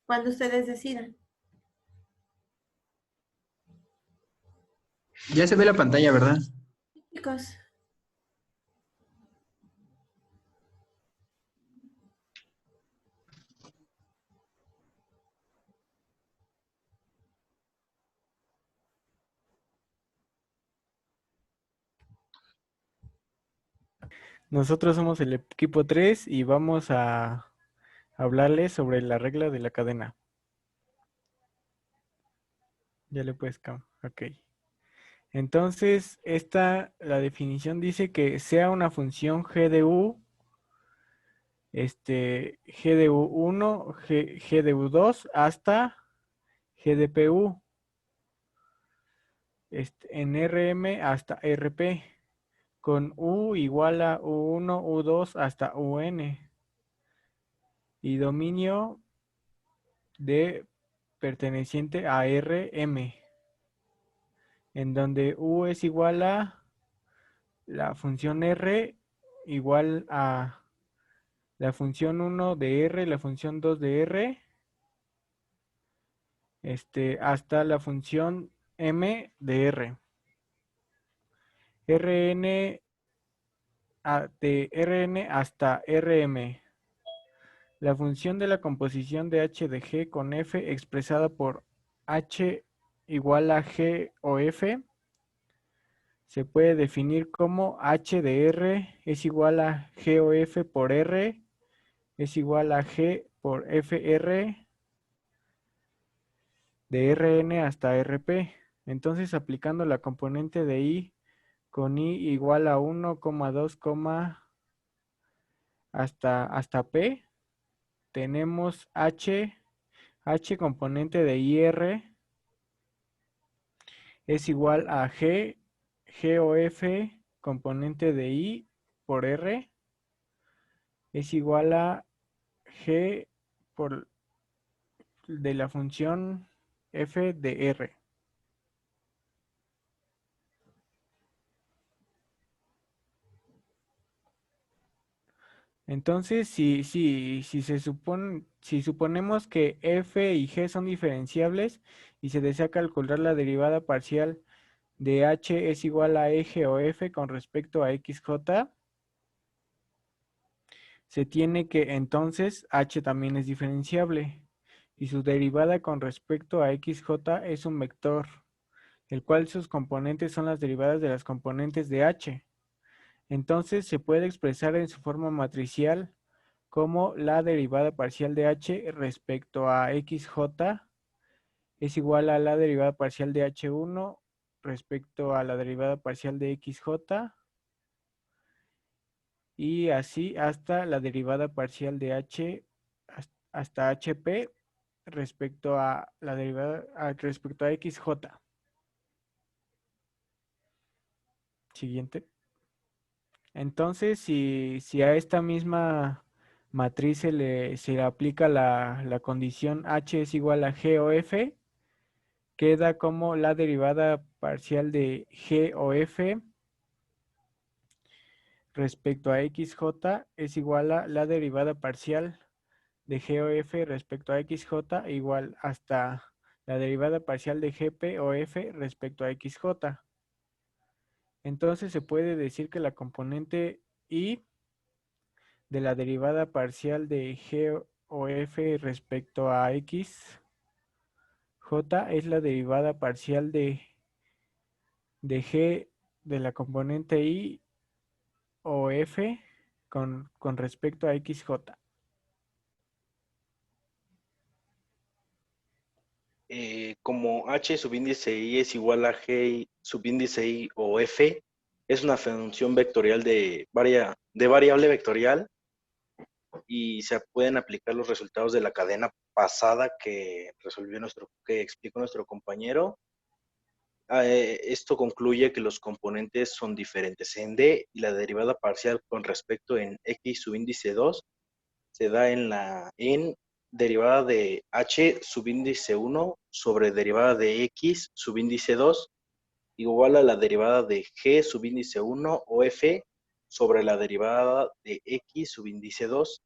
cuando ustedes decidan. Ya se ve la pantalla, ¿verdad? Chicos, Nosotros somos el equipo 3 y vamos a hablarles sobre la regla de la cadena. Ya le puedes ok. Entonces, la definición dice que sea una función g de u, g de u1, g de u2 hasta g de pu, en rm hasta rp, con u igual a u1, u2 hasta un, y dominio de perteneciente a Rm, en donde u es igual a la función R igual a la función 1 de R, la función 2 de R, hasta la función M de R. Rn de Rn hasta Rm. La función de la composición de h de g con f expresada por h igual a g o f se puede definir como h de r es igual a g o f por r es igual a g por fr de Rn hasta Rp. Entonces, aplicando la componente de i con i igual a 1, 2, hasta p, tenemos h componente de ir es igual a g o f componente de i por r es igual a g por de la función f de r. Entonces, si suponemos que f y g son diferenciables y se desea calcular la derivada parcial de h es igual a eje o f con respecto a xj, se tiene que entonces h también es diferenciable y su derivada con respecto a xj es un vector, el cual sus componentes son las derivadas de las componentes de h. Entonces se puede expresar en su forma matricial como la derivada parcial de h respecto a xj es igual a la derivada parcial de h1 respecto a la derivada parcial de xj y así hasta la derivada parcial de h hasta hp respecto a la derivada respecto a xj. Siguiente. Entonces, si a esta misma matriz se le aplica la condición h es igual a g o f, queda como la derivada parcial de g o f respecto a xj es igual a la derivada parcial de g o f respecto a xj igual hasta la derivada parcial de gp o f respecto a xj. Entonces se puede decir que la componente i de la derivada parcial de g o f respecto a x j es la derivada parcial de g de la componente i o f con respecto a xj. Como h subíndice i es igual a g subíndice i o f, es una función vectorial de variable vectorial y se pueden aplicar los resultados de la cadena pasada que explicó nuestro compañero. Esto concluye que los componentes son diferentes en D y la derivada parcial con respecto en X subíndice 2 se da en derivada de H subíndice 1 sobre derivada de X subíndice 2 igual a la derivada de G subíndice 1 o F sobre la derivada de X subíndice 2.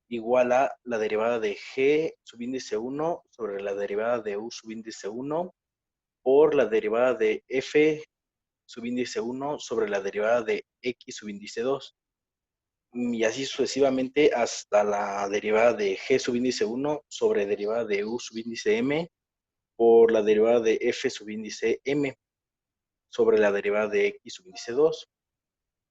igual a la derivada de G subíndice 1 sobre la derivada de U subíndice 1 por la derivada de F subíndice 1 sobre la derivada de X subíndice 2. Y así sucesivamente hasta la derivada de G subíndice 1 sobre derivada de U subíndice M por la derivada de F subíndice M sobre la derivada de X subíndice 2.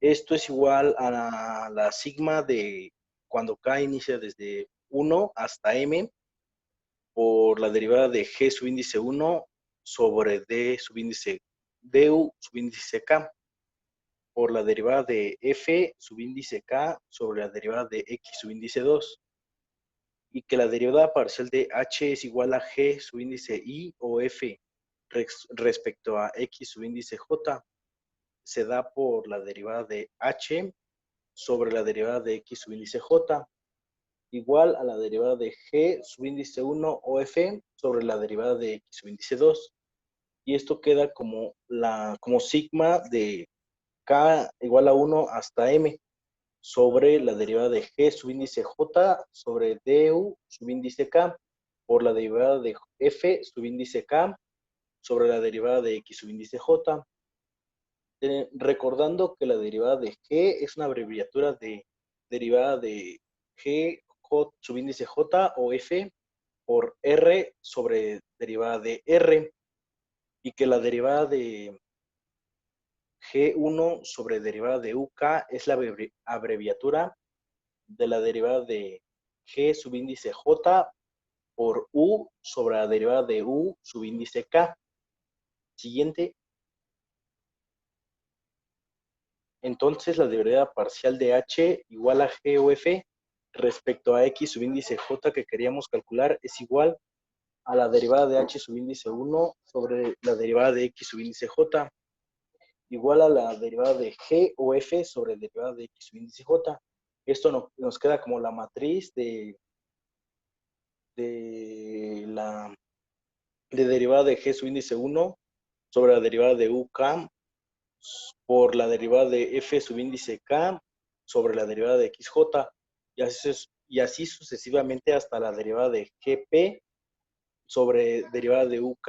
Esto es igual a la sigma de cuando K inicia desde 1 hasta M por la derivada de G subíndice 1 sobre D subíndice DU subíndice K por la derivada de F subíndice K sobre la derivada de X subíndice 2 y que la derivada parcial de H es igual a G subíndice I o F respecto a X subíndice J se da por la derivada de H sobre la derivada de X subíndice J igual a la derivada de G subíndice 1 o F sobre la derivada de X subíndice 2. Y esto queda como sigma de K igual a 1 hasta M sobre la derivada de G subíndice J sobre DU subíndice K por la derivada de F subíndice K sobre la derivada de X subíndice J. Recordando que la derivada de G es una abreviatura de derivada de G J, subíndice J o F por R sobre derivada de R y que la derivada de G1 sobre derivada de UK es la abreviatura de la derivada de G subíndice J por U sobre la derivada de U subíndice K. Siguiente. Entonces la derivada parcial de H igual a G o F respecto a X subíndice J que queríamos calcular es igual a la derivada de H subíndice 1 sobre la derivada de X subíndice J igual a la derivada de G o F sobre la derivada de X subíndice J. Esto nos queda como la matriz de derivada de G subíndice 1 sobre la derivada de UK por la derivada de F subíndice K sobre la derivada de XJ y así sucesivamente hasta la derivada de GP sobre derivada de UK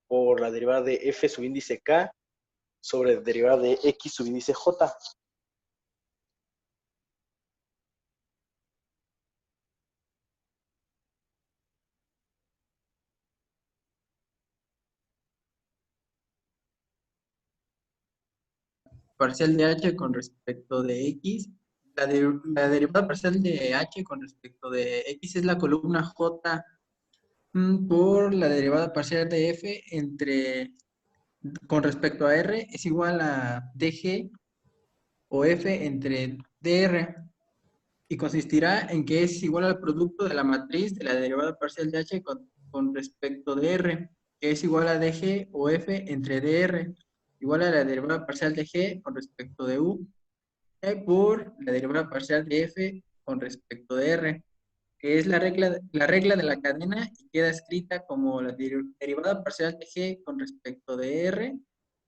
por la derivada de F subíndice K sobre derivada de X subíndice J. Parcial de h con respecto de x. La derivada parcial de h con respecto de x es la columna j por la derivada parcial de f con respecto a r es igual a dg o f entre dr y consistirá en que es igual al producto de la matriz de la derivada parcial de h con respecto de r, que es igual a dg o f entre dr igual a la derivada parcial de g con respecto de u por la derivada parcial de f con respecto de r, que es la regla de la cadena y queda escrita como la derivada parcial de g con respecto de r,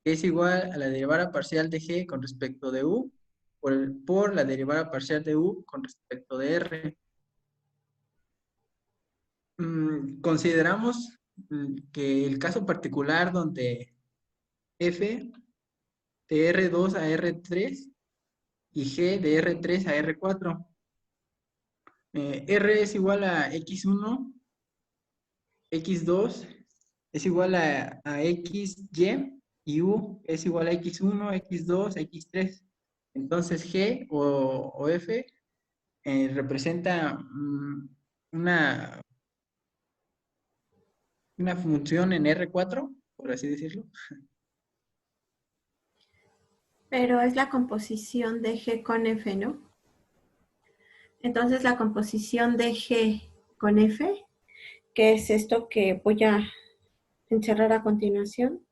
que es igual a la derivada parcial de g con respecto de u por la derivada parcial de u con respecto de r. Consideramos que el caso particular donde f de R2 a R3 y G de R3 a R4. R es igual a X1, X2 es igual a XY y U es igual a X1, X2, X3. Entonces G o F representa una función en R4, por así decirlo. Pero es la composición de G con F, ¿no? Entonces la composición de G con F, que es esto que voy a encerrar a continuación,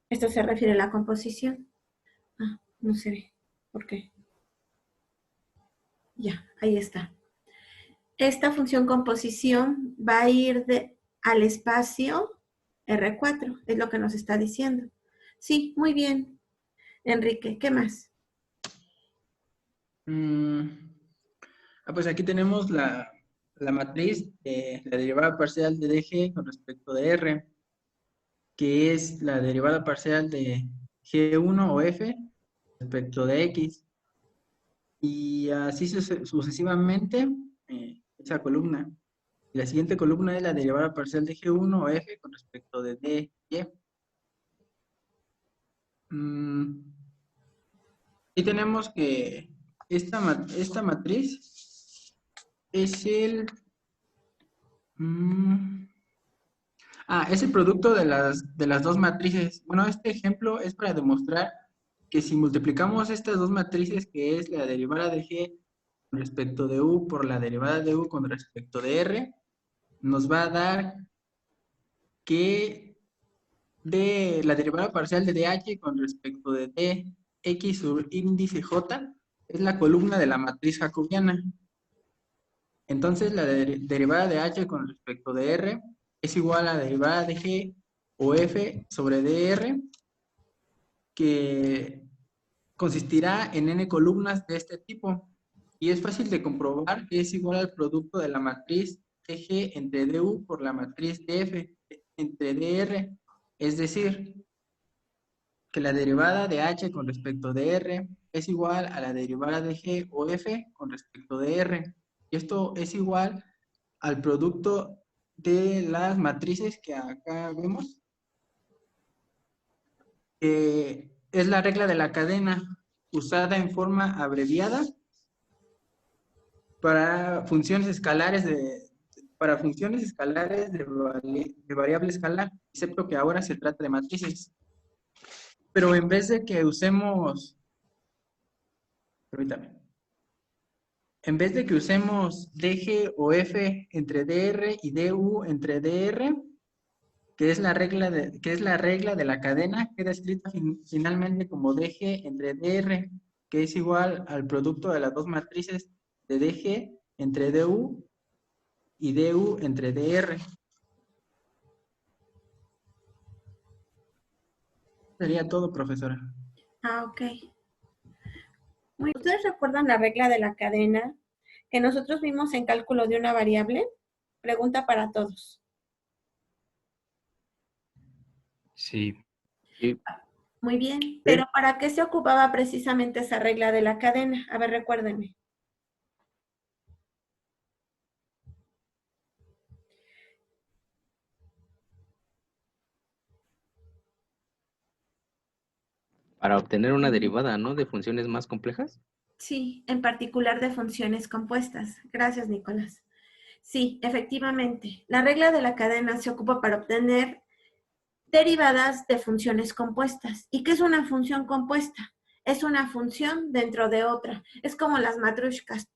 esto se refiere a la composición. Ah, no se ve. ¿Por qué? Ya, ahí está. Esta función composición va a ir al espacio R4, es lo que nos está diciendo. Sí, muy bien. Enrique, ¿qué más? Pues aquí tenemos la matriz de la derivada parcial de dg con respecto de r, que es la derivada parcial de g1 o f respecto de x. Y así sucesivamente esa columna. Y la siguiente columna es la derivada parcial de g1 o f con respecto de dy. Y tenemos que esta matriz es es el producto de las dos matrices. Bueno, este ejemplo es para demostrar que si multiplicamos estas dos matrices, que es la derivada de g con respecto de u por la derivada de u con respecto de r, nos va a dar que de la derivada parcial de dh con respecto de dx sobre índice j es la columna de la matriz jacobiana. Entonces la derivada de h con respecto de r es igual a la derivada de g o f sobre dr, que consistirá en n columnas de este tipo. Y es fácil de comprobar que es igual al producto de la matriz dg entre du por la matriz df entre dr. Es decir, que la derivada de h con respecto de r es igual a la derivada de g o f con respecto de r. Y esto es igual al producto de las matrices que acá vemos, es la regla de la cadena usada en forma abreviada para funciones escalares de variable escalar, excepto que ahora se trata de matrices. Pero en vez de que usemos, permítame, en vez de que usemos dg o f entre dr y du entre dr, que es la regla de la cadena, queda escrita finalmente como dg entre dr, que es igual al producto de las dos matrices de dg entre du y du entre dr. Sería todo, profesora. Ok. ¿Ustedes recuerdan la regla de la cadena que nosotros vimos en cálculo de una variable? Pregunta para todos. Sí. Muy bien, pero ¿para qué se ocupaba precisamente esa regla de la cadena? A ver, recuérdenme. Para obtener una derivada, ¿no? De funciones más complejas. Sí, en particular de funciones compuestas. Gracias, Nicolás. Sí, efectivamente. La regla de la cadena se ocupa para obtener derivadas de funciones compuestas. ¿Y qué es una función compuesta? Es una función dentro de otra. Es como las matrushkas.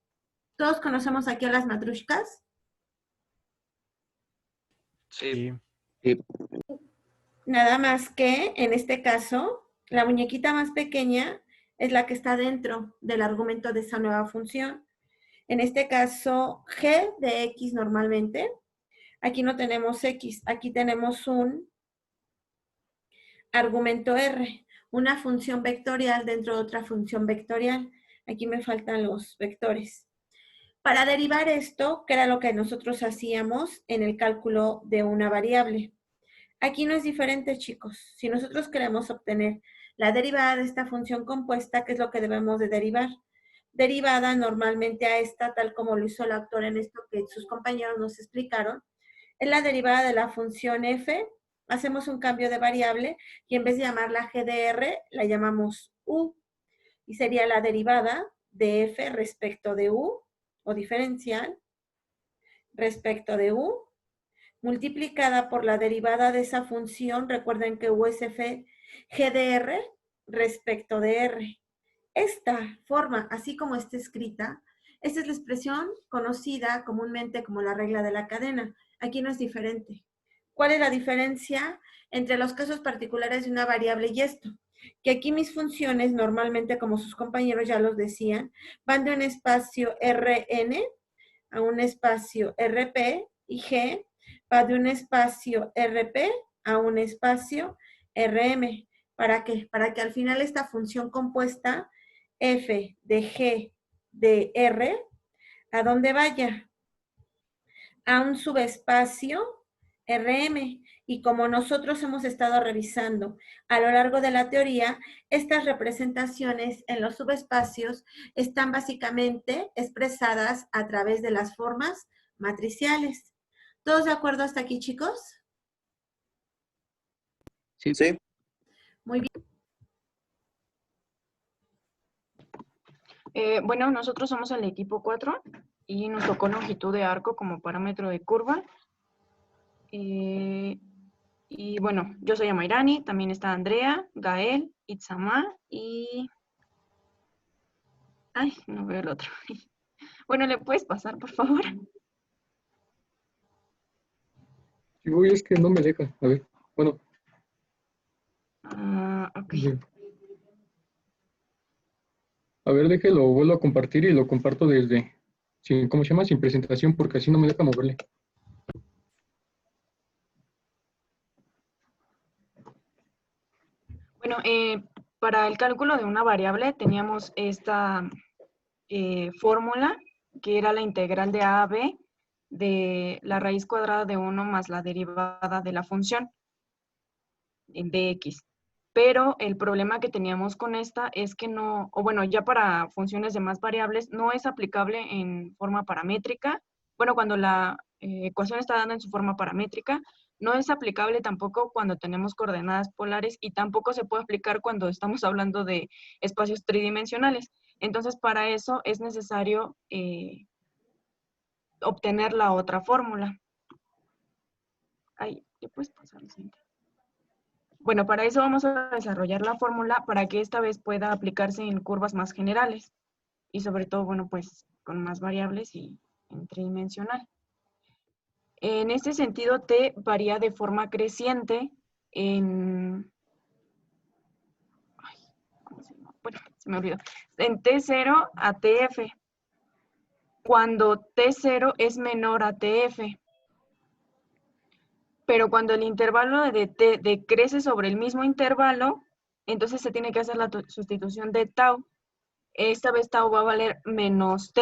¿Todos conocemos aquí a las matrushkas? Sí. Nada más que, en este caso, la muñequita más pequeña es la que está dentro del argumento de esa nueva función. En este caso, g de x normalmente. Aquí no tenemos x, aquí tenemos un argumento r, una función vectorial dentro de otra función vectorial. Aquí me faltan los vectores. Para derivar esto, que era lo que nosotros hacíamos en el cálculo de una variable. Aquí no es diferente, chicos. Si nosotros queremos obtener la derivada de esta función compuesta, ¿qué es lo que debemos de derivar? Derivada normalmente a esta, tal como lo hizo el autor en esto que sus compañeros nos explicaron, es la derivada de la función f. Hacemos un cambio de variable y en vez de llamarla GDR, la llamamos u. Y sería la derivada de f respecto de u, o diferencial, respecto de u, multiplicada por la derivada de esa función. Recuerden que u es f GDR respecto de r. Esta forma, así como está escrita, esta es la expresión conocida comúnmente como la regla de la cadena. Aquí no es diferente. ¿Cuál es la diferencia entre los casos particulares de una variable y esto? Que aquí mis funciones, normalmente como sus compañeros ya los decían, van de un espacio Rn a un espacio Rp, y G va de un espacio Rp a un espacio Rm. ¿Para qué? Para que al final esta función compuesta f de g de r ¿A dónde vaya? A un subespacio RM. Y como nosotros hemos estado revisando a lo largo de la teoría, estas representaciones en los subespacios están básicamente expresadas a través de las formas matriciales. ¿Todos de acuerdo hasta aquí, chicos? Sí. Sí. Muy bien. Bueno, nosotros somos el equipo 4 y nos tocó longitud de arco como parámetro de curva. Y bueno, yo soy Amairani, también está Andrea, Gael, Itzamá y... Ay, no veo el otro. Bueno, ¿le puedes pasar, por favor? Sí, voy, es que no me deja. A ver, bueno. Ok. Bien. A ver, déjelo, vuelvo a compartir y lo comparto desde, sin, ¿cómo se llama? Sin presentación, porque así no me deja moverle. Bueno, para el cálculo de una variable teníamos esta fórmula, que era la integral de a a b de la raíz cuadrada de 1 más la derivada de la función en dx. Pero el problema que teníamos con esta es que no, o bueno, ya para funciones de más variables, no es aplicable en forma paramétrica. Bueno, cuando la ecuación está dando en su forma paramétrica, no es aplicable tampoco cuando tenemos coordenadas polares y tampoco se puede aplicar cuando estamos hablando de espacios tridimensionales. Entonces, para eso es necesario obtener la otra fórmula. Ay, ¿qué puedes pasar al siguiente? Bueno, para eso vamos a desarrollar la fórmula para que esta vez pueda aplicarse en curvas más generales y sobre todo, bueno, pues con más variables y en tridimensional. En este sentido, t varía de forma creciente en... Ay, ¿cómo se llama? Bueno, se me olvidó. En T0 a TF, cuando T0 es menor a TF. Pero cuando el intervalo de t decrece sobre el mismo intervalo, entonces se tiene que hacer la sustitución de tau. Esta vez tau va a valer menos t,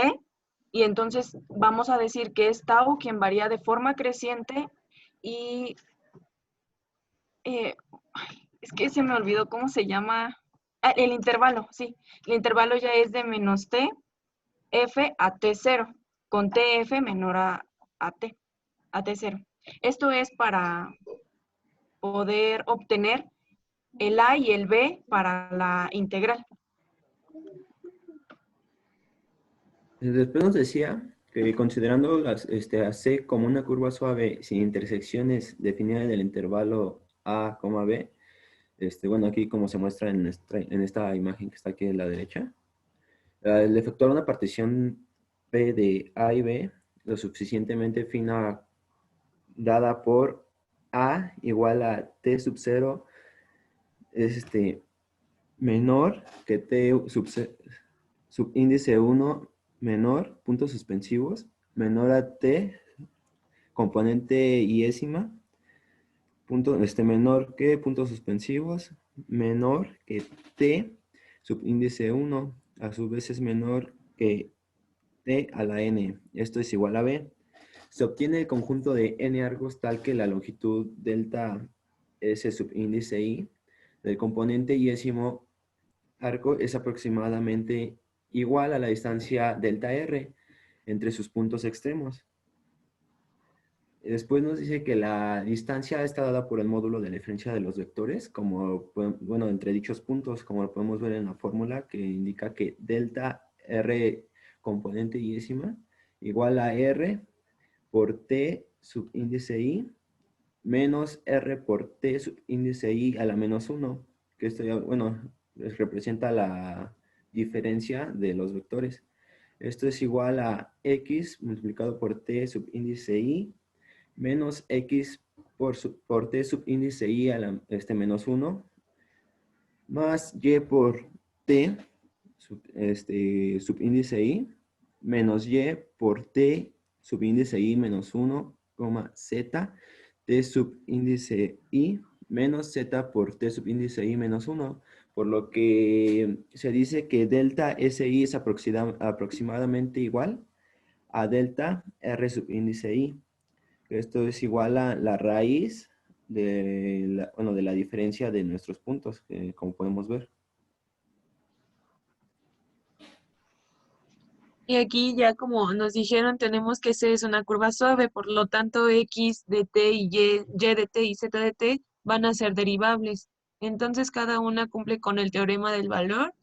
y entonces vamos a decir que es tau quien varía de forma creciente y... es que se me olvidó cómo se llama. Ah, el intervalo, sí. El intervalo ya es de menos t, f a t0, con tf menor a t0. Esto es para poder obtener el A y el B para la integral. Después nos decía que considerando a C como una curva suave sin intersecciones definidas en el intervalo A, B, bueno, aquí como se muestra en esta imagen que está aquí a la derecha, al efectuar una partición P de A y B, lo suficientemente fina dada por A igual a T sub 0 es menor que T subíndice 1 menor, puntos suspensivos, menor a T componente iésima, menor que puntos suspensivos, menor que T subíndice 1, a su vez es menor que T a la N. Esto es igual a B. Se obtiene el conjunto de N arcos tal que la longitud delta S subíndice I del componente iésimo arco es aproximadamente igual a la distancia delta R entre sus puntos extremos. Después nos dice que la distancia está dada por el módulo de la diferencia de los vectores, como, bueno, entre dichos puntos, como lo podemos ver en la fórmula, que indica que delta R componente iésima igual a R por T subíndice I menos R por T subíndice I a la menos 1, que esto ya, bueno, representa la diferencia de los vectores. Esto es igual a X multiplicado por T subíndice I menos X por T subíndice I a la menos 1 más Y por T subíndice I menos Y por T subíndice I menos 1, Z T subíndice I menos Z por T subíndice I menos 1, por lo que se dice que delta SI es aproximadamente igual a delta R subíndice I. Esto es igual a la raíz de de la diferencia de nuestros puntos, como podemos ver. Y aquí ya como nos dijeron, tenemos que C es una curva suave, por lo tanto X de T y Y de T y Z de T van a ser derivables. Entonces cada una cumple con el teorema del valor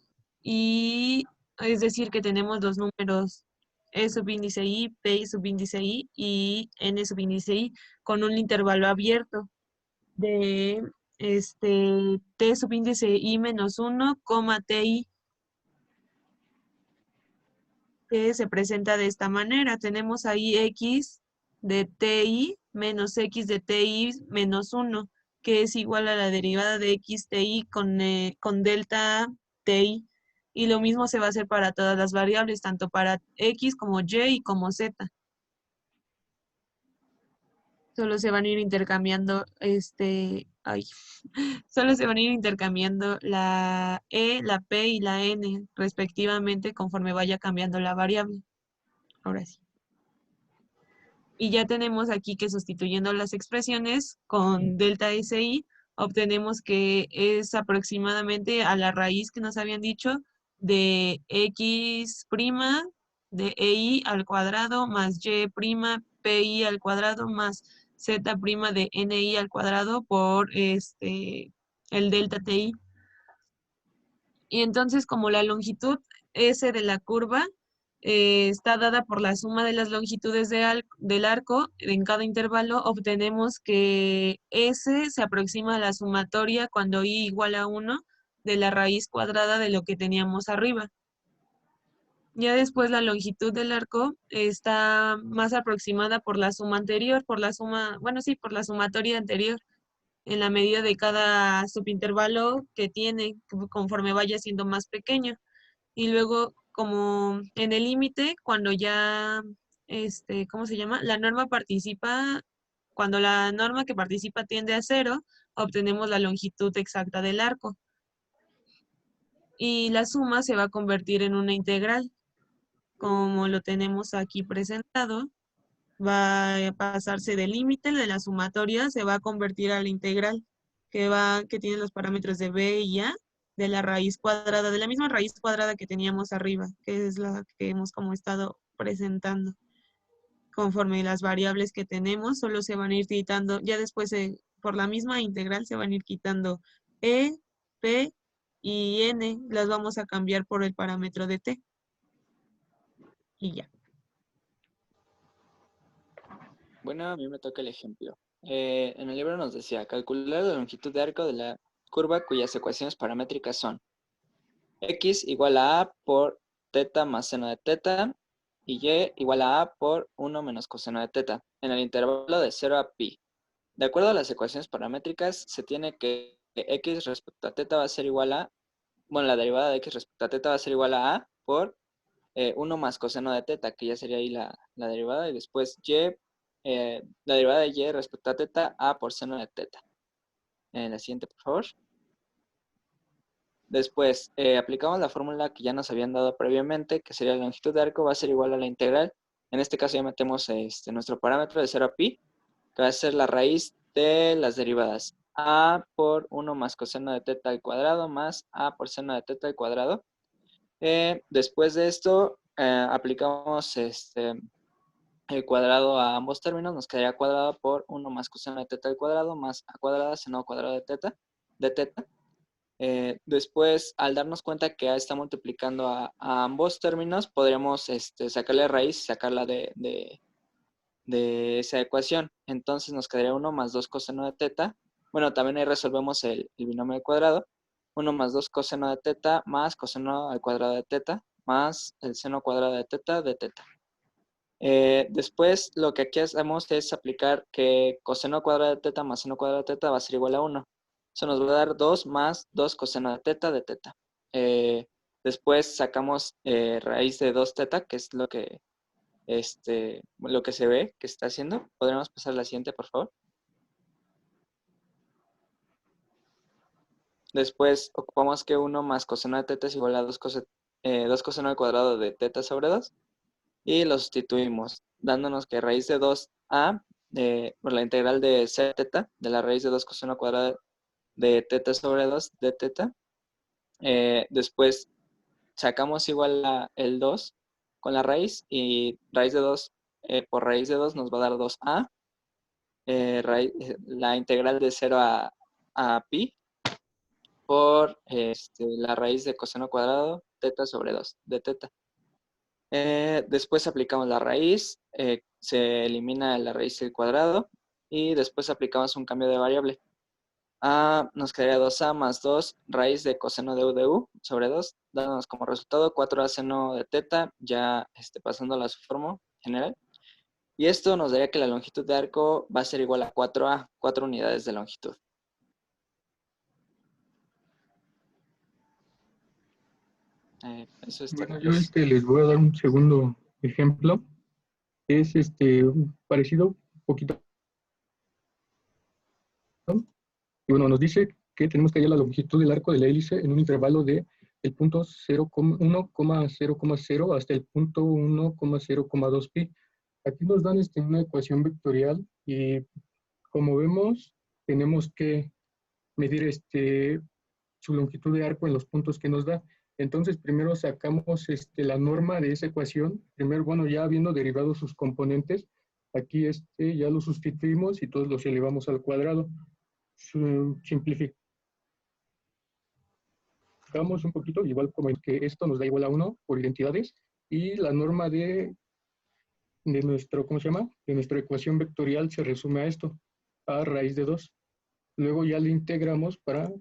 y es decir que tenemos los números E subíndice I, P subíndice I y N subíndice I con un intervalo abierto de T subíndice I menos 1, TI, que se presenta de esta manera. Tenemos ahí X de TI menos X de TI menos 1, que es igual a la derivada de XTI con delta TI. Y lo mismo se va a hacer para todas las variables, tanto para X como Y y como Z. Solo se van a ir intercambiando, solo se van a ir intercambiando la E, la P y la N respectivamente conforme vaya cambiando la variable. Ahora sí. Y ya tenemos aquí que sustituyendo las expresiones con delta SI, obtenemos que es aproximadamente a la raíz que nos habían dicho de X' de EI al cuadrado más Y' PI al cuadrado más Z' de NI al cuadrado por el delta TI. Y entonces como la longitud S de la curva está dada por la suma de las longitudes del arco en cada intervalo, obtenemos que S se aproxima a la sumatoria cuando I igual a 1 de la raíz cuadrada de lo que teníamos arriba. Ya después la longitud del arco está más aproximada por la suma anterior, por la sumatoria anterior, en la medida de cada subintervalo que tiene, conforme vaya siendo más pequeño. Y luego, como en el límite, cuando ya, ¿cómo se llama? Cuando la norma que participa tiende a 0, obtenemos la longitud exacta del arco. Y la suma se va a convertir en una integral, como lo tenemos aquí presentado. Va a pasarse del límite de la sumatoria, se va a convertir a la integral, que tiene los parámetros de b y a, de la raíz cuadrada, de la misma raíz cuadrada que teníamos arriba, que es la que hemos como estado presentando. Conforme las variables que tenemos, solo se van a ir quitando, ya después por la misma integral se van a ir quitando e, p y n, las vamos a cambiar por el parámetro de t. Y ya. Bueno, a mí me toca el ejemplo. En el libro nos decía, calcular la longitud de arco de la curva cuyas ecuaciones paramétricas son x igual a a por teta más seno de teta y y igual a a por 1 menos coseno de teta en el intervalo de 0 a pi. De acuerdo a las ecuaciones paramétricas, se tiene que x respecto a teta va a ser igual a, bueno, la derivada de x respecto a teta va a ser igual a por 1 más coseno de teta, que ya sería ahí la derivada, y después la derivada de y respecto a teta, a por seno de teta. La siguiente, por favor. Después, aplicamos la fórmula que ya nos habían dado previamente, que sería la longitud de arco va a ser igual a la integral. En este caso ya metemos nuestro parámetro de 0 a pi, que va a ser la raíz de las derivadas. A por 1 más coseno de teta al cuadrado más a por seno de teta al cuadrado. Después de esto, aplicamos el cuadrado a ambos términos, nos quedaría cuadrado por 1 más coseno de teta al cuadrado más a cuadrada seno cuadrado de teta. Después, al darnos cuenta que A está multiplicando a ambos términos, podríamos sacarle raíz y sacarla de esa ecuación. Entonces nos quedaría 1 más 2 coseno de teta. Bueno, también ahí resolvemos el binomio de cuadrado. 1 más 2 coseno de teta más coseno al cuadrado de teta más el seno cuadrado de teta de teta. Después, lo que aquí hacemos es aplicar que coseno cuadrado de teta más seno cuadrado de teta va a ser igual a 1. Eso nos va a dar 2 más 2 coseno de teta de teta. Después sacamos raíz de 2 teta, que es lo que se ve que está haciendo. ¿Podríamos pasar a la siguiente, por favor? Después ocupamos que 1 más coseno de teta es igual a 2 coseno al cuadrado de teta sobre 2. y lo sustituimos, dándonos que raíz de 2a por la integral de sec teta, de la raíz de 2 coseno cuadrada de teta sobre 2 de teta. Después sacamos igual el 2 con la raíz, y raíz de 2 por raíz de 2 nos va a dar 2a. La integral de 0 a pi por la raíz de coseno cuadrado teta sobre 2 de teta. Después aplicamos la raíz, se elimina la raíz al cuadrado y después aplicamos un cambio de variable. Nos quedaría 2a más 2 raíz de coseno de u de u sobre 2, dándonos como resultado 4a seno de teta, ya pasándola a su forma general. Y esto nos daría que la longitud de arco va a ser igual a 4a, 4 unidades de longitud. Eso es todo. Bueno, yo les voy a dar un segundo ejemplo. Es parecido, un poquito. Y bueno, nos dice que tenemos que hallar la longitud del arco de la hélice en un intervalo de el punto 1,0,0 hasta el punto 1,0,2 pi. Aquí nos dan una ecuación vectorial y como vemos tenemos que medir su longitud de arco en los puntos que nos da. Entonces primero sacamos la norma de esa ecuación. Primero, bueno, ya habiendo derivado sus componentes, aquí ya lo sustituimos y todos los elevamos al cuadrado. Simplificamos un poquito, igual como que esto nos da igual a 1 por identidades, y la norma de nuestro, ¿cómo se llama? De nuestra ecuación vectorial se resume a esto, a raíz de 2. Luego ya le integramos para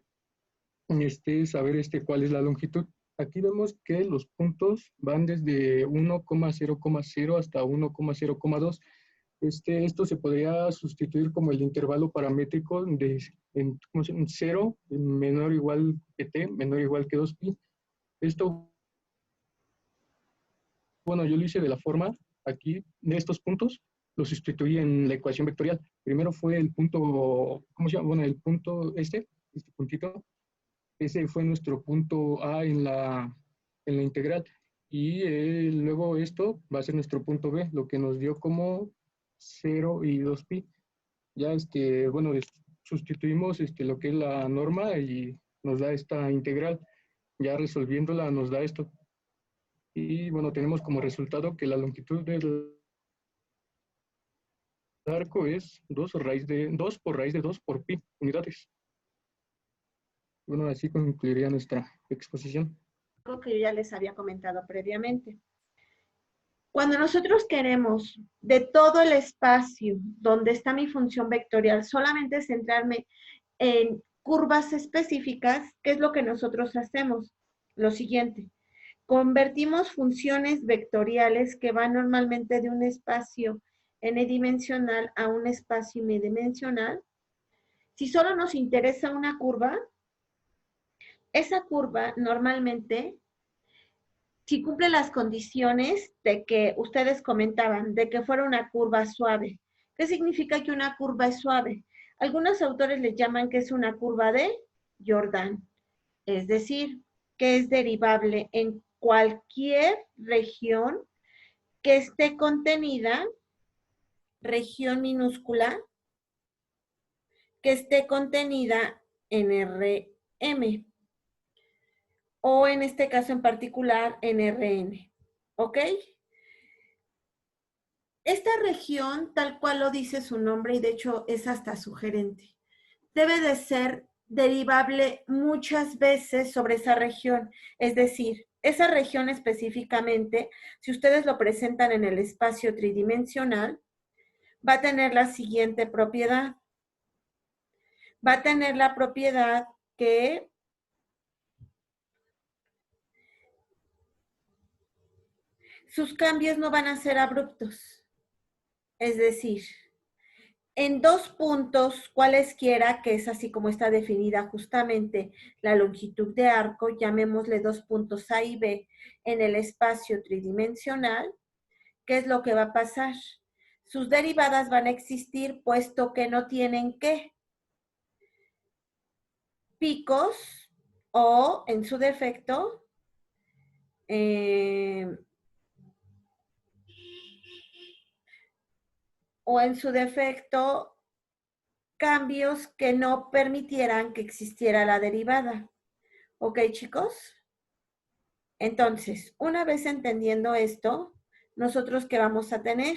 saber cuál es la longitud. Aquí vemos que los puntos van desde 1,0,0 hasta 1,0,2. Esto se podría sustituir como el intervalo paramétrico de 0 menor o igual que t, menor o igual que 2pi. Esto, bueno, yo lo hice de la forma, aquí, de estos puntos, los sustituí en la ecuación vectorial. Primero fue el punto, ¿cómo se llama? Bueno, el punto este puntito, ese fue nuestro punto A en la integral. Y luego esto va a ser nuestro punto B, lo que nos dio como 0 y 2pi. Ya, bueno, sustituimos lo que es la norma y nos da esta integral. Ya resolviéndola nos da esto. Y bueno, tenemos como resultado que la longitud del arco es 2 por raíz de 2 por pi unidades. Bueno, así concluiría nuestra exposición. Algo que yo ya les había comentado previamente. Cuando nosotros queremos de todo el espacio donde está mi función vectorial solamente centrarme en curvas específicas, ¿qué es lo que nosotros hacemos? Lo siguiente, convertimos funciones vectoriales que van normalmente de un espacio n-dimensional a un espacio m-dimensional. Si solo nos interesa una curva, esa curva normalmente, si cumple las condiciones de que ustedes comentaban, de que fuera una curva suave. ¿Qué significa que una curva es suave? Algunos autores le llaman que es una curva de Jordan, es decir, que es derivable en cualquier región que esté contenida, región minúscula, que esté contenida en Rm. O en este caso en particular en Rn, ¿ok? Esta región, tal cual lo dice su nombre, y de hecho es hasta sugerente, debe de ser derivable muchas veces sobre esa región. Es decir, esa región específicamente, si ustedes lo presentan en el espacio tridimensional, va a tener la siguiente propiedad. Va a tener la propiedad que sus cambios no van a ser abruptos. Es decir, en dos puntos cualesquiera, que es así como está definida justamente la longitud de arco, llamémosle dos puntos A y B en el espacio tridimensional, ¿qué es lo que va a pasar? Sus derivadas van a existir puesto que no tienen ¿qué? Picos o, en su defecto, o en su defecto cambios que no permitieran que existiera la derivada. ¿Ok, chicos? Entonces, una vez entendiendo esto, nosotros ¿qué vamos a tener?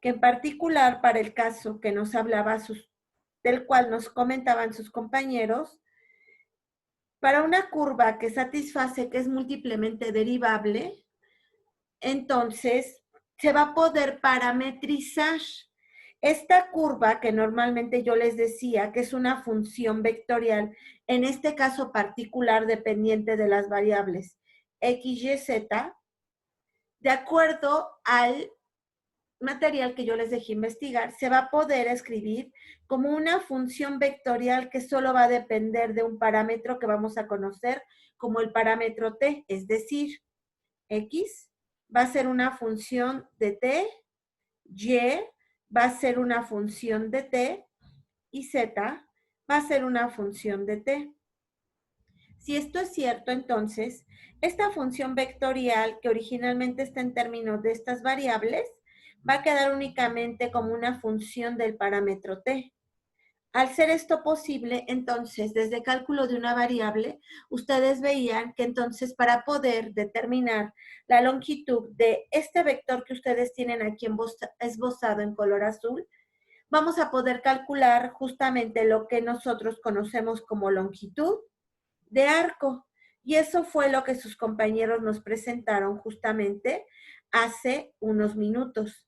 Que en particular para el caso que nos hablaba, del cual nos comentaban sus compañeros, para una curva que satisface que es múltiplemente derivable, entonces se va a poder parametrizar esta curva que normalmente yo les decía que es una función vectorial, en este caso particular dependiente de las variables x, y, z, de acuerdo al material que yo les dejé investigar, se va a poder escribir como una función vectorial que solo va a depender de un parámetro que vamos a conocer como el parámetro t, es decir, x va a ser una función de t, y va a ser una función de t y z va a ser una función de t. Si esto es cierto, entonces, esta función vectorial que originalmente está en términos de estas variables va a quedar únicamente como una función del parámetro t. Al ser esto posible, entonces, desde cálculo de una variable, ustedes veían que entonces para poder determinar la longitud de este vector que ustedes tienen aquí esbozado en color azul, vamos a poder calcular justamente lo que nosotros conocemos como longitud de arco. Y eso fue lo que sus compañeros nos presentaron justamente hace unos minutos.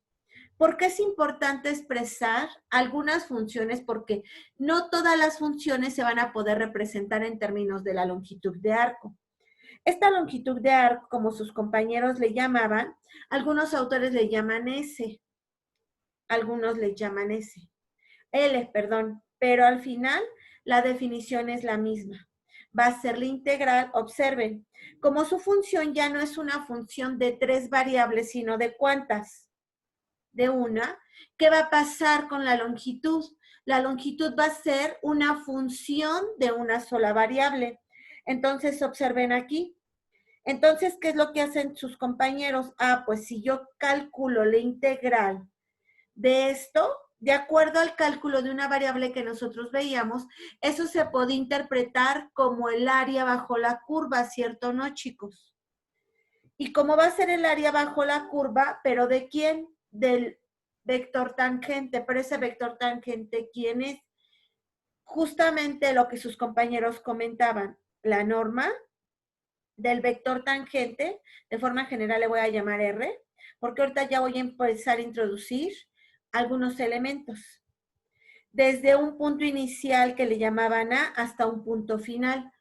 ¿Por qué es importante expresar algunas funciones? Porque no todas las funciones se van a poder representar en términos de la longitud de arco. Esta longitud de arco, como sus compañeros le llamaban, algunos autores le llaman S, algunos le llaman L, perdón, pero al final la definición es la misma. Va a ser la integral, observen, como su función ya no es una función de 3 variables, sino de ¿cuántas? De una. ¿Qué va a pasar con la longitud? La longitud va a ser una función de una sola variable. Entonces, observen aquí. Entonces, ¿qué es lo que hacen sus compañeros? Ah, pues si yo calculo la integral de esto, de acuerdo al cálculo de una variable que nosotros veíamos, eso se puede interpretar como el área bajo la curva, ¿cierto o no, chicos? ¿Y cómo va a ser el área bajo la curva? ¿Pero de quién? Del vector tangente. Pero ese vector tangente, ¿quién es? Justamente lo que sus compañeros comentaban, la norma del vector tangente, de forma general le voy a llamar R, porque ahorita ya voy a empezar a introducir algunos elementos. Desde un punto inicial que le llamaban A hasta un punto final.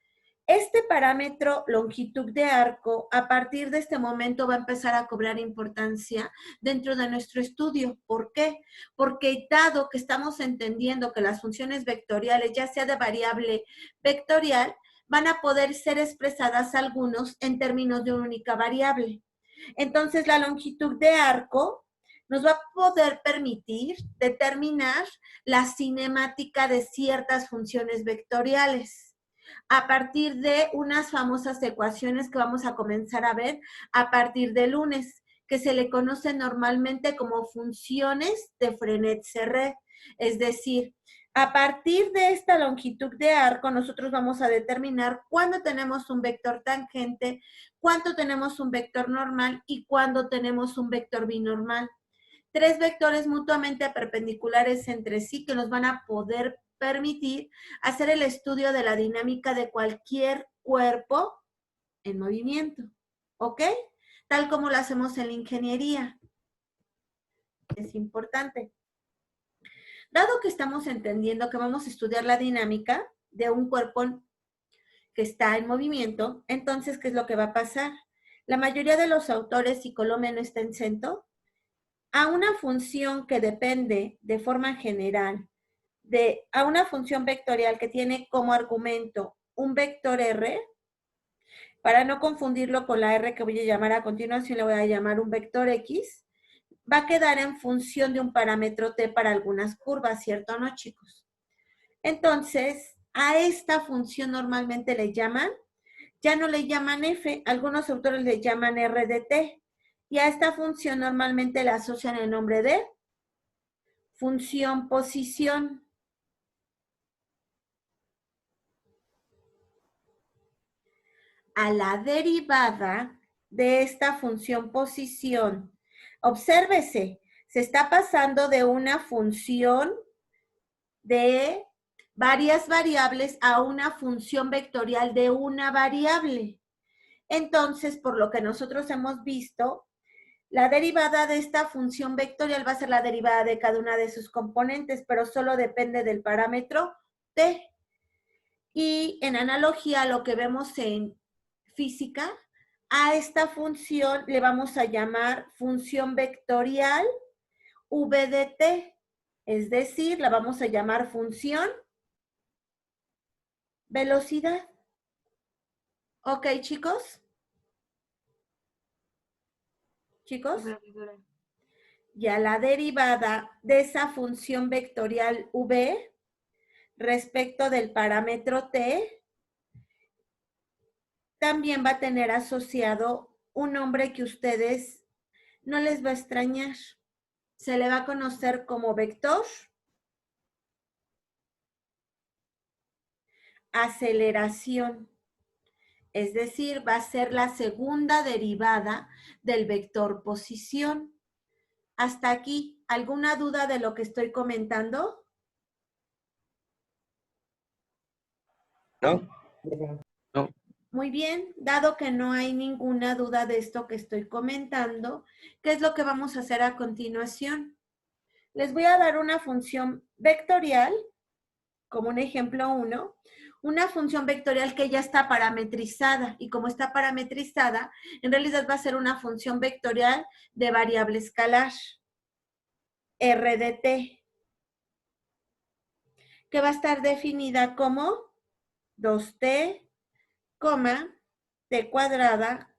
Este parámetro longitud de arco, a partir de este momento va a empezar a cobrar importancia dentro de nuestro estudio. ¿Por qué? Porque dado que estamos entendiendo que las funciones vectoriales, ya sea de variable vectorial, van a poder ser expresadas algunos en términos de una única variable. Entonces, la longitud de arco nos va a poder permitir determinar la cinemática de ciertas funciones vectoriales a partir de unas famosas ecuaciones que vamos a comenzar a ver a partir de lunes, que se le conoce normalmente como funciones de Frenet-Serret. Es decir, a partir de esta longitud de arco, nosotros vamos a determinar cuándo tenemos un vector tangente, cuándo tenemos un vector normal y cuándo tenemos un vector binormal. 3 vectores mutuamente perpendiculares entre sí que nos van a poder permitir hacer el estudio de la dinámica de cualquier cuerpo en movimiento, ¿ok? Tal como lo hacemos en la ingeniería. Es importante. Dado que estamos entendiendo que vamos a estudiar la dinámica de un cuerpo que está en movimiento, entonces, ¿qué es lo que va a pasar? La mayoría de los autores, y Colomé no está exento, a una función que depende de forma general a una función vectorial que tiene como argumento un vector R, para no confundirlo con la R que voy a llamar a continuación, le voy a llamar un vector X, va a quedar en función de un parámetro T para algunas curvas, ¿cierto o no, chicos? Entonces, a esta función normalmente le llaman, ya no le llaman F, algunos autores le llaman R de T, y a esta función normalmente le asocian el nombre de función posición. A la derivada de esta función posición. Obsérvese, se está pasando de una función de varias variables a una función vectorial de una variable. Entonces, por lo que nosotros hemos visto, la derivada de esta función vectorial va a ser la derivada de cada una de sus componentes, pero solo depende del parámetro t. Y en analogía a lo que vemos en física, a esta función le vamos a llamar función vectorial v de t. Es decir, la vamos a llamar función velocidad. ¿Ok, chicos? ¿Chicos? Ya la derivada de esa función vectorial v respecto del parámetro t también va a tener asociado un nombre que ustedes no les va a extrañar. Se le va a conocer como vector aceleración. Es decir, va a ser la segunda derivada del vector posición. Hasta aquí, ¿alguna duda de lo que estoy comentando? No. No. Muy bien, dado que no hay ninguna duda de esto que estoy comentando, ¿qué es lo que vamos a hacer a continuación? Les voy a dar una función vectorial, como un ejemplo 1, una función vectorial que ya está parametrizada, y como está parametrizada, en realidad va a ser una función vectorial de variable escalar, r de t, que va a estar definida como 2t, t cuadrada,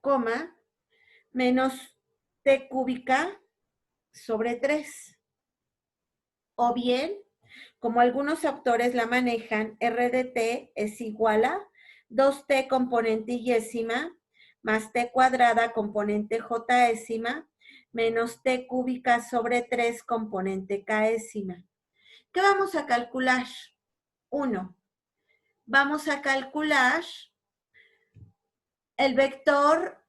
menos t cúbica sobre 3. O bien, como algunos autores la manejan, r de t es igual a 2t componente y-ésima más t cuadrada componente j-ésima menos t cúbica sobre 3 componente k-ésima. ¿Qué vamos a calcular? 1. Vamos a calcular el vector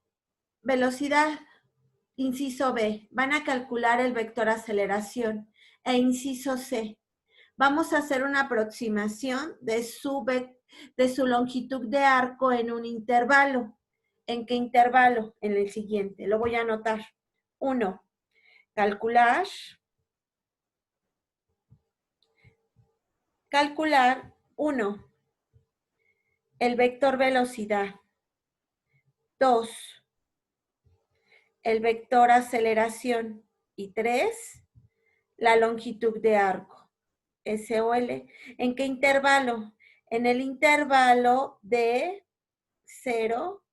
velocidad. Inciso B, van a calcular el vector aceleración. E inciso C, vamos a hacer una aproximación de su longitud de arco en un intervalo. ¿En qué intervalo? En el siguiente. Lo voy a anotar. 1. Calcular 1. El vector velocidad. 2. El vector aceleración. Y 3. La longitud de arco. SOL. ¿En qué intervalo? En el intervalo de 0.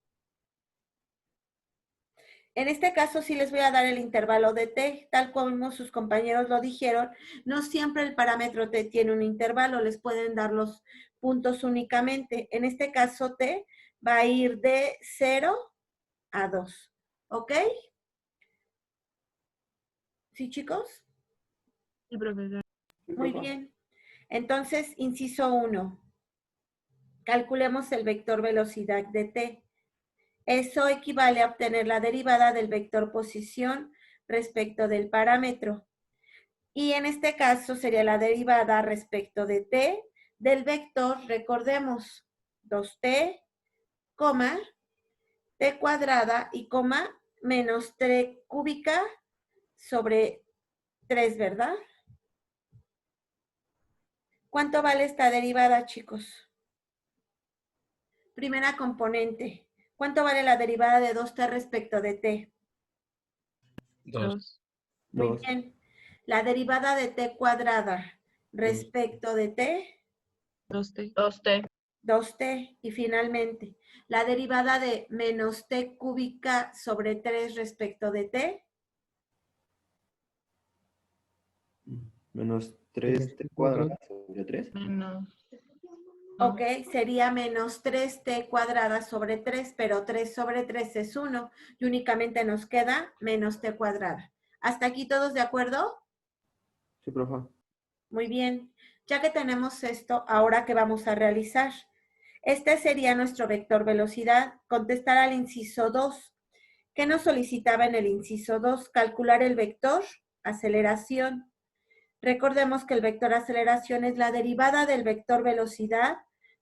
En este caso sí les voy a dar el intervalo de t, tal como sus compañeros lo dijeron. No siempre el parámetro t tiene un intervalo, les pueden dar los puntos únicamente. En este caso t va a ir de 0 a 2. ¿Ok? ¿Sí, chicos? Sí, profesor. Muy bien. Entonces, inciso 1. Calculemos el vector velocidad de t. Eso equivale a obtener la derivada del vector posición respecto del parámetro. Y en este caso sería la derivada respecto de t del vector, recordemos, 2t, t cuadrada y menos t cúbica sobre 3, ¿verdad? ¿Cuánto vale esta derivada, chicos? Primera componente. ¿Cuánto vale la derivada de 2t respecto de t? 2. Muy bien. La derivada de t cuadrada respecto de t. 2t. 2t. 2t. Y finalmente, la derivada de menos t cúbica sobre 3 respecto de t. Menos 3t cuadrada sobre 3. Menos. Ok, sería menos 3t cuadrada sobre 3, pero 3 sobre 3 es 1 y únicamente nos queda menos t cuadrada. ¿Hasta aquí todos de acuerdo? Sí, profe. Muy bien. Ya que tenemos esto, ahora ¿qué vamos a realizar? Este sería nuestro vector velocidad. Contestar al inciso 2. ¿Qué nos solicitaba en el inciso 2? Calcular el vector aceleración. Recordemos que el vector aceleración es la derivada del vector velocidad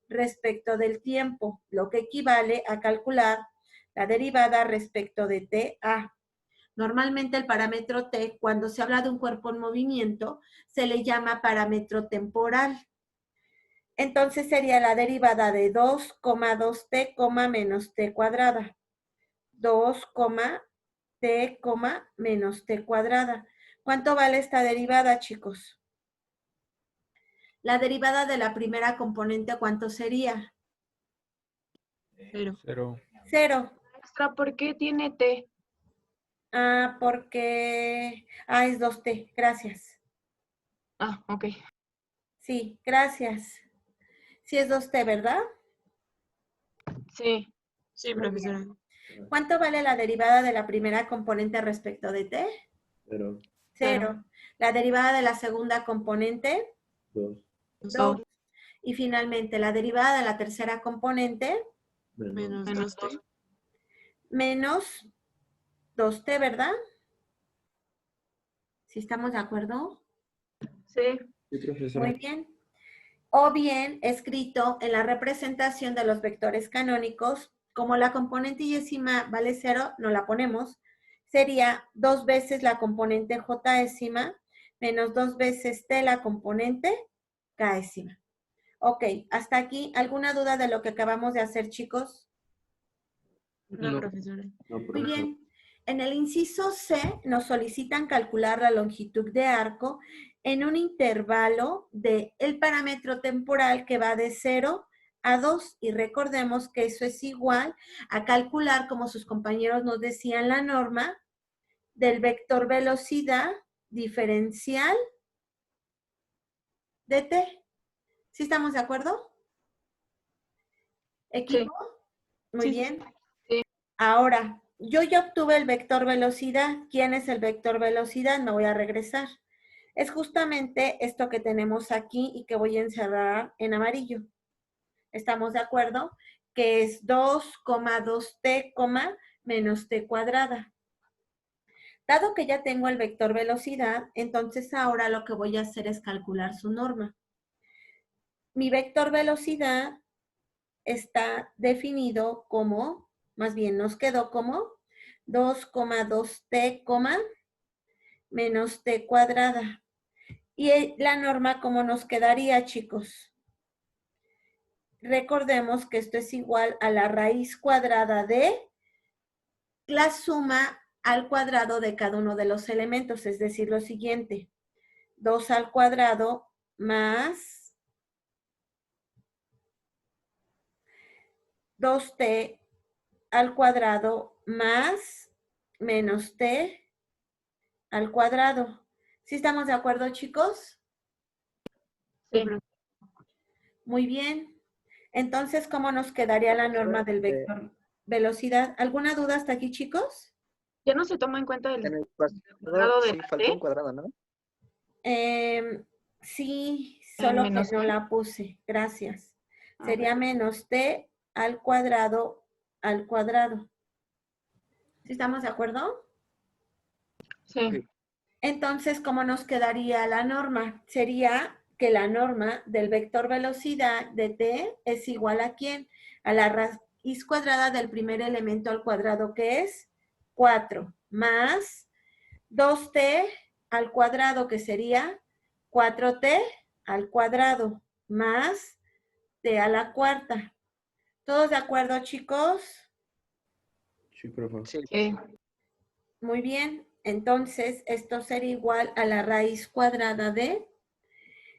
respecto del tiempo, lo que equivale a calcular la derivada respecto de TA. Normalmente el parámetro T, cuando se habla de un cuerpo en movimiento, se le llama parámetro temporal. Entonces sería la derivada de 2,2t, menos t cuadrada. 2, t, menos t cuadrada. ¿Cuánto vale esta derivada, chicos? La derivada de la primera componente, ¿cuánto sería? 0. 0. 0. Maestra, ¿por qué tiene T? Ah, porque... Ah, es 2t. Gracias. Ah, ok. Sí, gracias. Sí es 2t, ¿verdad? Sí. Sí, Muy profesora. bien. ¿Cuánto vale la derivada de la primera componente respecto de t? 0, 0. La derivada de la segunda componente, 2, 2. Y finalmente, la derivada de la tercera componente, Menos Menos 2t. menos 2t, ¿verdad? ¿Sí estamos de acuerdo? Sí. Sí, profesora. Muy bien. O bien, escrito en la representación de los vectores canónicos, como la componente yésima vale 0, no la ponemos, sería 2 veces la componente jésima menos 2 veces t la componente késima. Ok, hasta aquí, ¿alguna duda de lo que acabamos de hacer, chicos? No, No. profesora. No, Muy profe. bien. En el inciso C nos solicitan calcular la longitud de arco en un intervalo del parámetro temporal que va de 0 a 2. Y recordemos que eso es igual a calcular, como sus compañeros nos decían, la norma del vector velocidad diferencial de t. ¿Sí estamos de acuerdo? ¿Equipo? Muy Sí. bien. Sí. Ahora, yo ya obtuve el vector velocidad. ¿Quién es el vector velocidad? Me voy a regresar. Es justamente esto que tenemos aquí y que voy a encerrar en amarillo. ¿Estamos de acuerdo? Que es 2,2t, menos t cuadrada. Dado que ya tengo el vector velocidad, entonces ahora lo que voy a hacer es calcular su norma. Mi vector velocidad está definido como, más bien nos quedó como 2,2t, menos t cuadrada. ¿Y la norma cómo nos quedaría, chicos? Recordemos que esto es igual a la raíz cuadrada de la suma al cuadrado de cada uno de los elementos, es decir, lo siguiente, 2 al cuadrado más 2t al cuadrado más menos t al cuadrado. ¿Sí estamos de acuerdo, chicos? Sí. Muy bien. Entonces, ¿cómo nos quedaría la norma del vector velocidad? ¿Alguna duda hasta aquí, chicos? Ya no se toma en cuenta En el el cuadrado cuadrado de sí la faltó un T. cuadrado, ¿no? Sí, solo que menos no t. la puse. Gracias. Ah, Sería menos t al cuadrado al cuadrado. ¿Sí estamos de acuerdo? Sí. Entonces, ¿cómo nos quedaría la norma? Sería que la norma del vector velocidad de t es igual a ¿quién? A la raíz cuadrada del primer elemento al cuadrado, que es 4, más 2t al cuadrado, que sería 4t al cuadrado, más t a la cuarta. ¿Todos de acuerdo, chicos? Sí, profe. Sí. Muy bien. Entonces, esto sería igual a la raíz cuadrada de,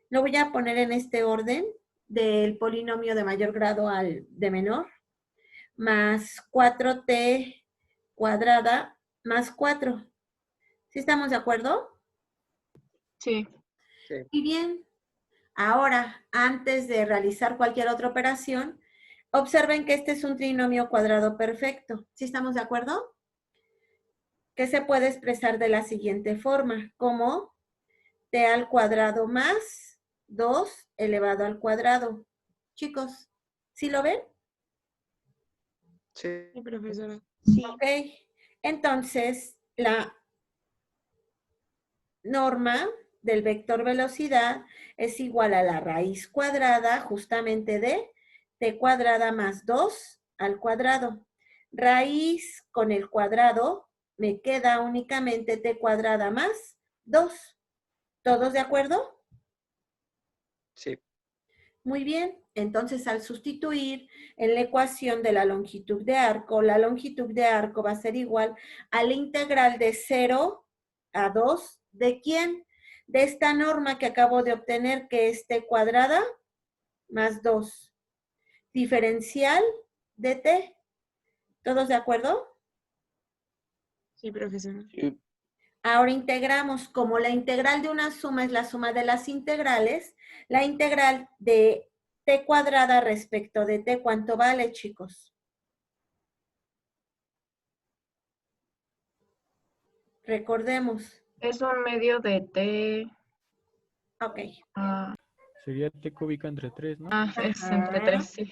lo voy a poner en este orden, del polinomio de mayor grado al de menor, más 4t cuadrada más 4. ¿Sí estamos de acuerdo? Sí. Muy bien. Ahora, antes de realizar cualquier otra operación, observen que este es un trinomio cuadrado perfecto. ¿Sí estamos de acuerdo? Que se puede expresar de la siguiente forma, como t al cuadrado más 2 elevado al cuadrado. Chicos, ¿sí lo ven? Sí, profesora. Ok. Entonces, la norma del vector velocidad es igual a la raíz cuadrada justamente de t cuadrada más 2 al cuadrado. Raíz con el cuadrado me queda únicamente t cuadrada más 2. ¿Todos de acuerdo? Sí. Muy bien, entonces al sustituir en la ecuación de la longitud de arco va a ser igual a la integral de 0 a 2, ¿de quién? De esta norma que acabo de obtener, que es t cuadrada más 2. Diferencial de t. ¿Todos de acuerdo? Sí, profesora. Sí. Ahora integramos, como la integral de una suma es la suma de las integrales, la integral de t cuadrada respecto de t, ¿cuánto vale, chicos? Recordemos. Es un medio de t. Ok. Sería t cúbica entre 3, ¿no? Es entre 3, sí.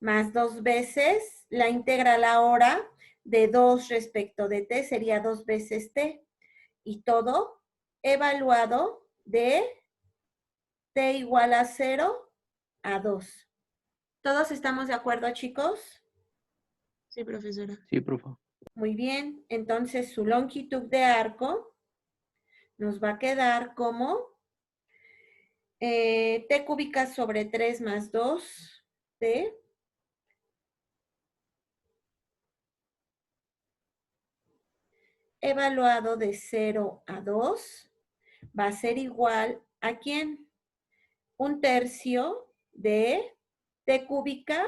Más 2 veces la integral ahora de 2 respecto de t sería 2 veces t. Y todo evaluado de t igual a 0 a 2. ¿Todos estamos de acuerdo, chicos? Sí, profesora. Sí, profe. Muy bien. Entonces su longitud de arco nos va a quedar como t cúbica sobre 3 más 2t evaluado de 0 a 2 va a ser igual a ¿quién? 1/3 de t cúbica,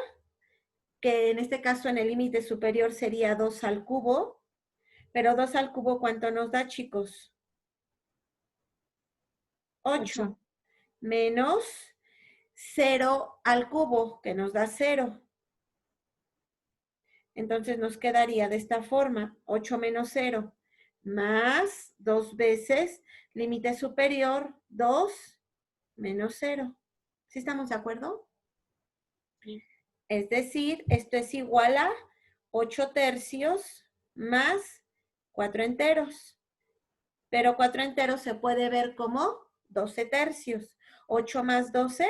que en este caso en el límite superior sería 2 al cubo, pero 2 al cubo, ¿cuánto nos da, chicos? 8. Menos 0 al cubo, que nos da 0. Entonces nos quedaría de esta forma, 8 menos 0, más 2 veces límite superior, 2 menos 0. ¿Sí estamos de acuerdo? Sí. Es decir, esto es igual a 8/3 más 4 enteros. Pero 4 enteros se puede ver como 12/3. 8 más 12,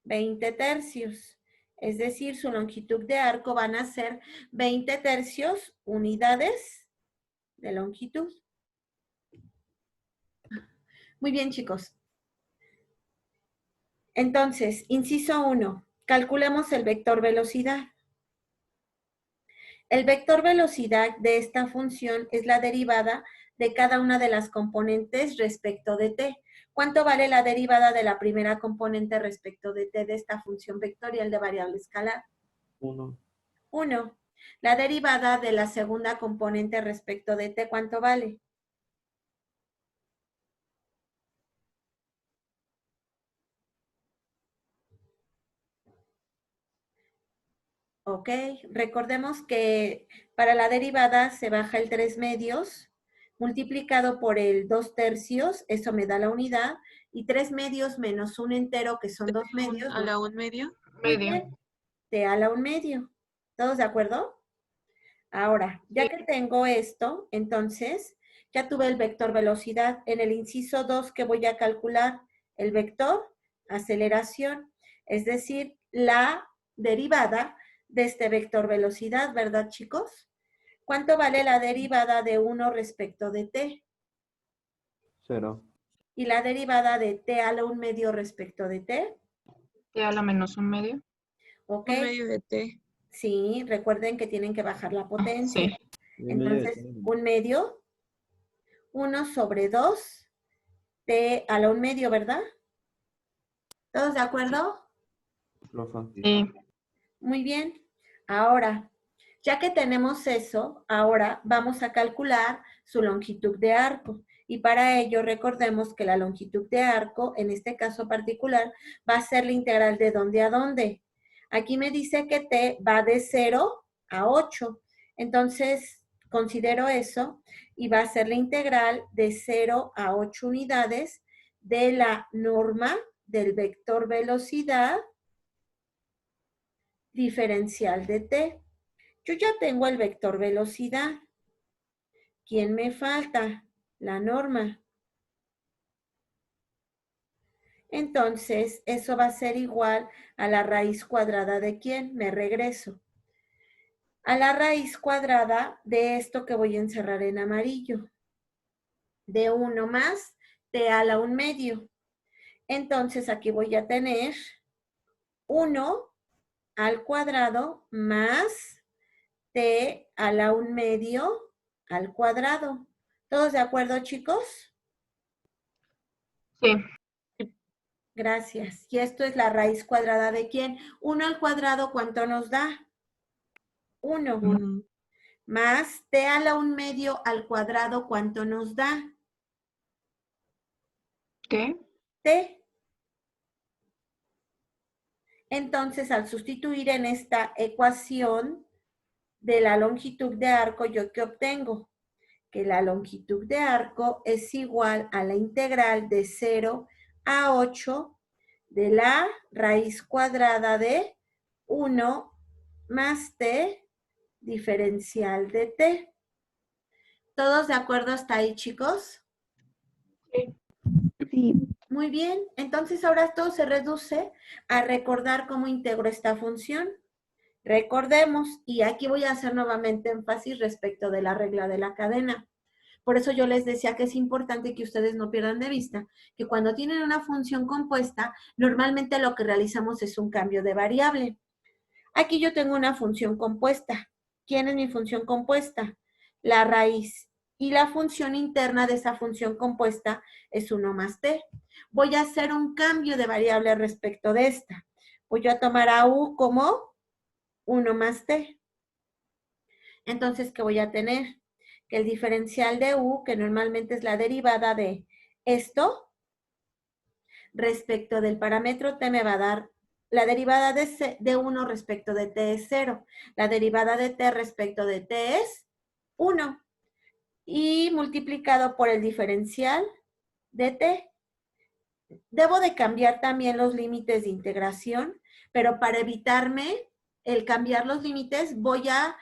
20/3. Es decir, su longitud de arco van a ser 20/3 unidades de longitud. Muy bien, chicos. Entonces, inciso 1, calculemos el vector velocidad. El vector velocidad de esta función es la derivada de cada una de las componentes respecto de t. ¿Cuánto vale la derivada de la primera componente respecto de t de esta función vectorial de variable escalar? 1. 1. La derivada de la segunda componente respecto de t, ¿cuánto vale? Ok, recordemos que para la derivada se baja el 3/2 multiplicado por el 2/3, eso me da la unidad, y 3/2 menos un entero, que son 2/2. ¿A la 1/2? Medio. Te a la 1/2. ¿Todos de acuerdo? Ahora, ya que tengo esto, entonces ya tuve el vector velocidad. En el inciso 2, que voy a calcular el vector aceleración, es decir, la derivada de este vector velocidad, ¿verdad, chicos? ¿Cuánto vale la derivada de 1 respecto de t? 0. ¿Y la derivada de t a la 1/2 respecto de t? T a la menos 1/2. ¿Ok? 1/2 de t. Sí, recuerden que tienen que bajar la potencia. Sí. Entonces, 1/2, 1 sobre 2, t a la 1/2, ¿verdad? ¿Todos de acuerdo? Sí. Muy bien. Ahora, ya que tenemos eso, ahora vamos a calcular su longitud de arco. Y para ello recordemos que la longitud de arco, en este caso particular, va a ser la integral de dónde a dónde. Aquí me dice que t va de 0 a 8. Entonces, considero eso, y va a ser la integral de 0 a 8 unidades de la norma del vector velocidad diferencial de t. Yo ya tengo el vector velocidad. ¿Quién me falta? La norma. Entonces, eso va a ser igual a la raíz cuadrada de ¿quién? Me regreso. A la raíz cuadrada de esto que voy a encerrar en amarillo. De 1 más t a la 1 medio. Entonces, aquí voy a tener 1 al cuadrado más t a la 1 medio al cuadrado. ¿Todos de acuerdo, chicos? Sí. Gracias. Y esto es la raíz cuadrada de ¿quién? 1 al cuadrado, ¿cuánto nos da? 1. 1. Más t a la 1 medio al cuadrado, ¿cuánto nos da? ¿Qué? T. Entonces, al sustituir en esta ecuación de la longitud de arco, ¿yo qué obtengo? Que la longitud de arco es igual a la integral de 0 a 8 de la raíz cuadrada de 1 más t diferencial de t. ¿Todos de acuerdo hasta ahí, chicos? Sí. Muy bien, entonces ahora todo se reduce a recordar cómo integro esta función. Recordemos, y aquí voy a hacer nuevamente énfasis respecto de la regla de la cadena. Por eso yo les decía que es importante que ustedes no pierdan de vista que cuando tienen una función compuesta, normalmente lo que realizamos es un cambio de variable. Aquí yo tengo una función compuesta. ¿Quién es mi función compuesta? La raíz. Y la función interna de esa función compuesta es 1 más t. Voy a hacer un cambio de variable respecto de esta. Voy a tomar a u como 1 más t. Entonces, ¿qué voy a tener? Que el diferencial de u, que normalmente es la derivada de esto, respecto del parámetro t me va a dar la derivada de 1 respecto de t es 0. La derivada de t respecto de t es 1. Y multiplicado por el diferencial de t. Debo de cambiar también los límites de integración, pero para evitarme el cambiar los límites, voy a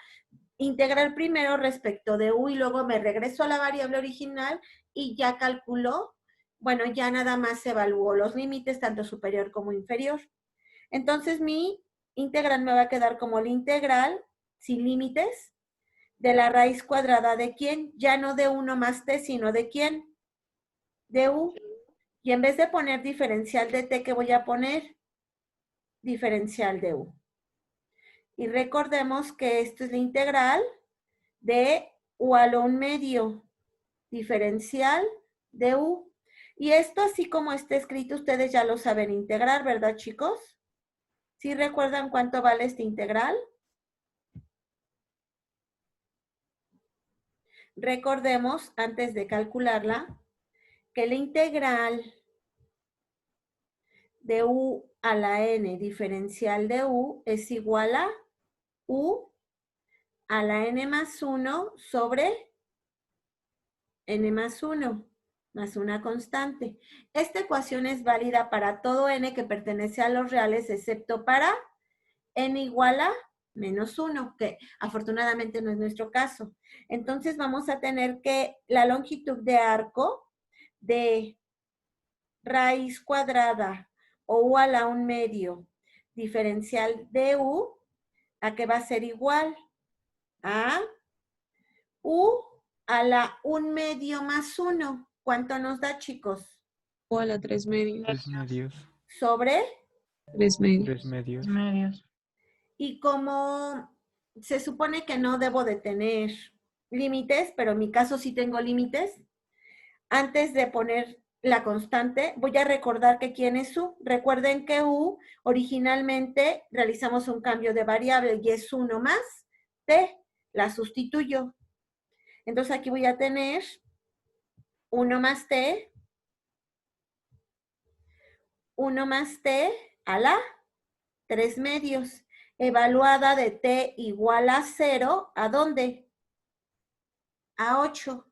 integrar primero respecto de u y luego me regreso a la variable original y ya calculo, bueno, ya nada más evalúo los límites, tanto superior como inferior. Entonces mi integral me va a quedar como la integral, sin límites, de la raíz cuadrada de ¿quién? Ya no de 1 más t, sino de ¿quién? De u. Y en vez de poner diferencial de t, ¿qué voy a poner? Diferencial de u. Y recordemos que esto es la integral de u a la 1 medio, diferencial de u. Y esto, así como está escrito, ustedes ya lo saben integrar, ¿verdad, chicos? ¿Sí recuerdan cuánto vale esta integral? Recordemos, antes de calcularla, que la integral de u a la n diferencial de u es igual a u a la n más 1 sobre n más 1, más una constante. Esta ecuación es válida para todo n que pertenece a los reales, excepto para n igual a menos 1, que afortunadamente no es nuestro caso. Entonces vamos a tener que la longitud de arco de raíz cuadrada o u a la 1 medio diferencial de u, ¿a qué va a ser igual? A u a la 1 medio más 1. ¿Cuánto nos da, chicos? O a la 3 medios. 3 medios. Sobre 3 medios. 3 medios. Medios. Y como se supone que no debo de tener límites, pero en mi caso sí tengo límites, antes de poner la constante, voy a recordar que ¿quién es u? Recuerden que u originalmente realizamos un cambio de variable y es 1 más t, la sustituyo. Entonces aquí voy a tener 1 más t, 1 más t a la 3 medios, evaluada de t igual a 0, ¿a dónde? a 8.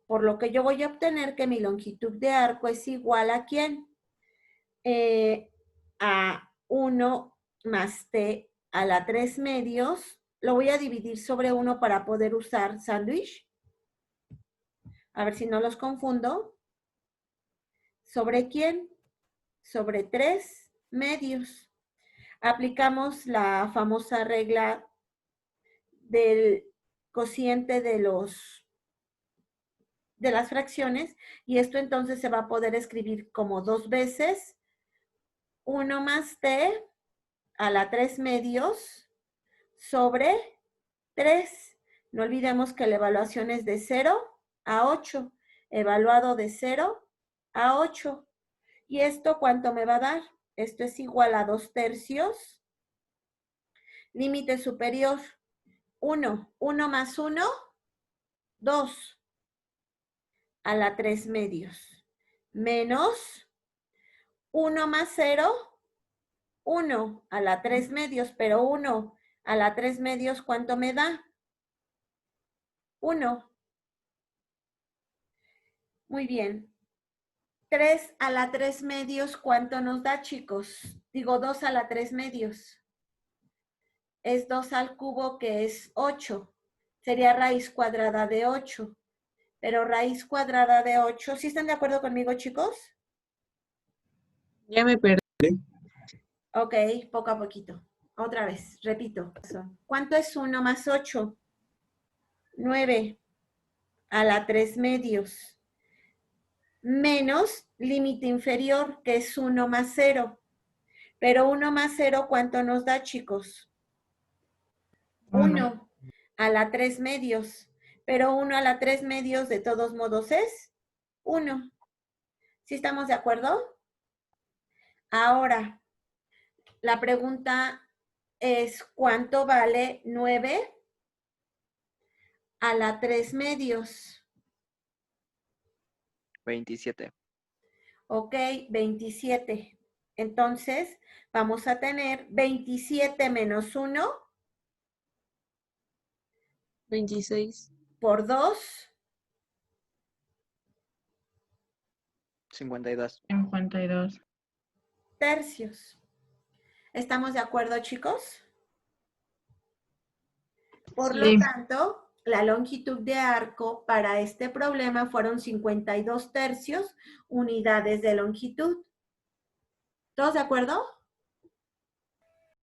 Por lo que yo voy a obtener que mi longitud de arco es igual a ¿quién? A 1 más t a la 3 medios. Lo voy a dividir sobre 1 para poder usar sándwich. A ver si no los confundo. ¿Sobre quién? Sobre 3 medios. Aplicamos la famosa regla del cociente de las fracciones y esto entonces se va a poder escribir como 2 veces 1 más t a la 3 medios sobre 3. No olvidemos que la evaluación es de 0 a 8. Evaluado de 0 a 8. ¿Y esto cuánto me va a dar? Esto es igual a 2/3. Límite superior, 1. 1 más 1, 2 a la 3 medios. Menos 1 más 0, 1 a la 3 medios. Pero 1 a la 3 medios, ¿cuánto me da? 1. Muy bien. 3 a la 3 medios, ¿cuánto nos da, chicos? Digo, 2 a la 3 medios. Es 2 al cubo, que es 8. Sería raíz cuadrada de 8. Pero raíz cuadrada de 8, ¿sí están de acuerdo conmigo, chicos? Ya me perdí. Ok, poco a poquito. Otra vez, repito. ¿Cuánto es 1 más 8? 9 a la 3 medios. Menos límite inferior, que es 1 más 0. Pero 1 más 0, ¿cuánto nos da, chicos? 1 a la 3 medios. Pero 1 a la 3 medios, de todos modos, es 1. ¿Sí estamos de acuerdo? Ahora, la pregunta es, ¿cuánto vale 9 a la 3 medios? 27. Ok, 27. Entonces, vamos a tener 27 menos 1 26. por 2. 52. 52. Tercios. ¿Estamos de acuerdo, chicos? Por lo tanto, la longitud de arco para este problema fueron 52 tercios unidades de longitud. ¿Todos de acuerdo?